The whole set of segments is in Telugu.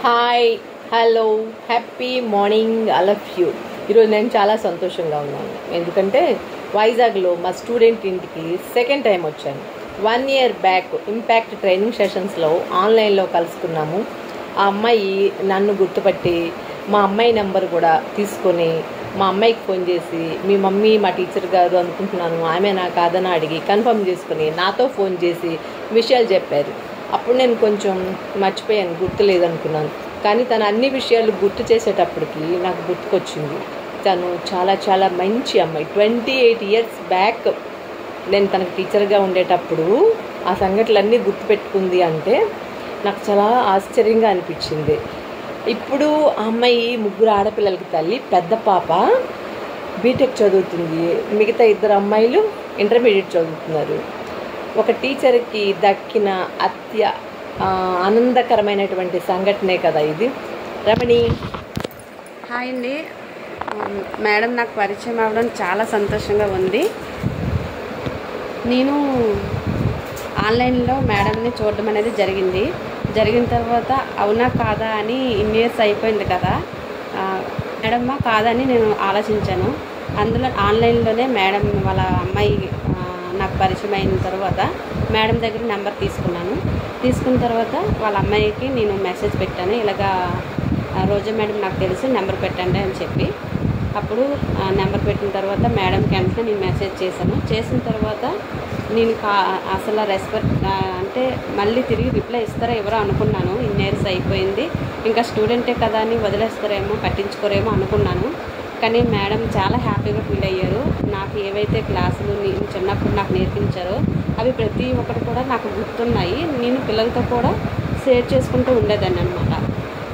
Hi hello happy morning all of you. ఈరోజు నేను చాలా సంతోషంగా ఉన్నాను. ఎందుకంటే వైజాగ్లో మా స్టూడెంట్ ఇంటికి సెకండ్ టైం వచ్చాను. 1 year బ్యాక్ ఇంపాక్ట్ ట్రైనింగ్ సెషన్స్లో ఆన్లైన్లో కలుసుకున్నాము. ఆ అమ్మాయి నన్ను గుర్తుపట్టి మా అమ్మాయి నెంబర్ కూడా తీసుకొని మా అమ్మాయికి ఫోన్ చేసి, మీ మమ్మీ మా టీచర్ గారు అనుకుంటున్నాను, ఆమె నా కాదని అడిగి కన్ఫర్మ్ చేసుకుని నాతో ఫోన్ చేసి విషయాలు చెప్పారు. అప్పుడు నేను కొంచెం మర్చిపోయాను, గుర్తులేదనుకున్నాను. కానీ తను అన్ని విషయాలు గుర్తు చేసేటప్పటికి నాకు గుర్తుకొచ్చింది. తను చాలా చాలా మంచి అమ్మాయి. 28 years బ్యాక్ నేను తనకు టీచర్గా ఉండేటప్పుడు ఆ సంఘటనలన్నీ గుర్తుపెట్టుకుంది అంటే నాకు చాలా ఆశ్చర్యంగా అనిపించింది. ఇప్పుడు ఆ అమ్మాయి 3 ఆడపిల్లలకి తల్లి. పెద్ద పాప బీటెక్ చదువుతుంది, మిగతా 2 అమ్మాయిలు ఇంటర్మీడియట్ చదువుతున్నారు. ఒక టీచర్కి దక్కిన ఆనందకరమైనటువంటి సంఘటనే కదా ఇది. రమణి, హాయ్ అండి. మేడం నాకు పరిచయం అవ్వడం చాలా సంతోషంగా ఉంది. నేను ఆన్లైన్లో మేడంని చూడడం అనేది జరిగిన తర్వాత అవునా కాదా అని ఇన్ని ఇయర్స్ అయిపోయింది కదా, మేడమ్మా కాదని నేను ఆలోచించాను. అందులో ఆన్లైన్లోనే మేడం వాళ్ళ అమ్మాయి నాకు పరిచయం అయిన తర్వాత మేడం దగ్గర నెంబర్ తీసుకున్న తర్వాత వాళ్ళ అమ్మాయికి నేను మెసేజ్ పెట్టాను. ఇలాగా రోజా మేడం నాకు తెలిసి నెంబర్ పెట్టండి అని చెప్పి. అప్పుడు నెంబర్ పెట్టిన తర్వాత మేడంకి వెంటనే నేను మెసేజ్ చేసిన తర్వాత నేను అసలు రెస్పెక్ట్ అంటే మళ్ళీ తిరిగి రిప్లై ఇస్తారో ఎవరో అనుకున్నాను. ఇన్ని ఇయర్స్ అయిపోయింది, ఇంకా స్టూడెంటే కదా అని వదిలేస్తారేమో, పట్టించుకోరేమో అనుకున్నాను. కానీ మేడం చాలా హ్యాపీగా ఫీల్ అయ్యారు. నాకు ఏవైతే క్లాసులు నేను చిన్నప్పుడు నాకు నేర్పించారో అవి ప్రతి ఒక్కటి కూడా నాకు గుర్తున్నాయి. నేను పిల్లలతో కూడా షేర్ చేసుకుంటూ ఉండేదాన్ని అనమాట.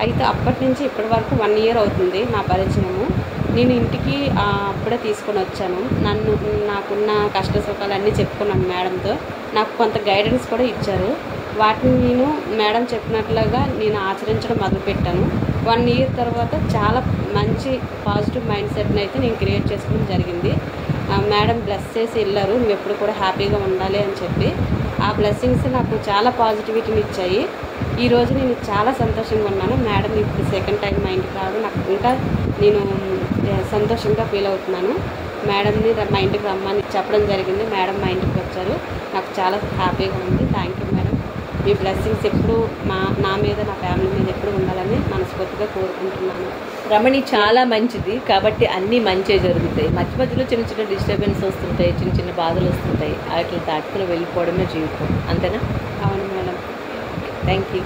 అయితే అప్పటి నుంచి ఇప్పటి వరకు 1 year అవుతుంది నా పరిచయము. నేను ఇంటికి అప్పుడే తీసుకొని వచ్చాను. నాకున్న కష్ట సుఖాలన్నీ చెప్పుకున్నాను మేడంతో. నాకు కొంత గైడెన్స్ కూడా ఇచ్చారు. వాటిని నేను మేడం చెప్పినట్లుగా నేను ఆచరించడం మొదలుపెట్టాను. 1 year తర్వాత చాలా మంచి పాజిటివ్ మైండ్ సెట్ని అయితే నేను క్రియేట్ చేసుకోవడం జరిగింది. మేడం బ్లెస్ చేసి వెళ్ళారు, నువ్వు ఎప్పుడు కూడా హ్యాపీగా ఉండాలి అని చెప్పి. ఆ బ్లెస్సింగ్స్ నాకు చాలా పాజిటివిటీని ఇచ్చాయి. ఈరోజు నేను చాలా సంతోషంగా ఉన్నాను. మేడం ఇప్పుడు సెకండ్ టైం మా ఇంటికి రావడం నాకు ఇంకా నేను సంతోషంగా ఫీల్ అవుతున్నాను. మేడంని మా ఇంటికి రమ్మని చెప్పడం జరిగింది. మేడం మా ఇంటికి వచ్చారు. నాకు చాలా హ్యాపీగా ఉంది. Thank you madam. Me blessings ఎప్పుడు నా మీద నా ఫ్యామిలీ మీద ఎప్పుడు ఉండాలని మనస్ఫూర్తిగా కోరుకుంటున్నాను. రమణి చాలా మంచిది కాబట్టి అన్నీ మంచే జరుగుతాయి. మధ్యలో చిన్న చిన్న డిస్టర్బెన్స్ వస్తుంటాయి, చిన్న చిన్న బాధలు వస్తుంటాయి. వాటిని దాటుకుని వెళ్ళిపోవడమే జీవితం. అంతేనా? అవును మేడం. Thank you.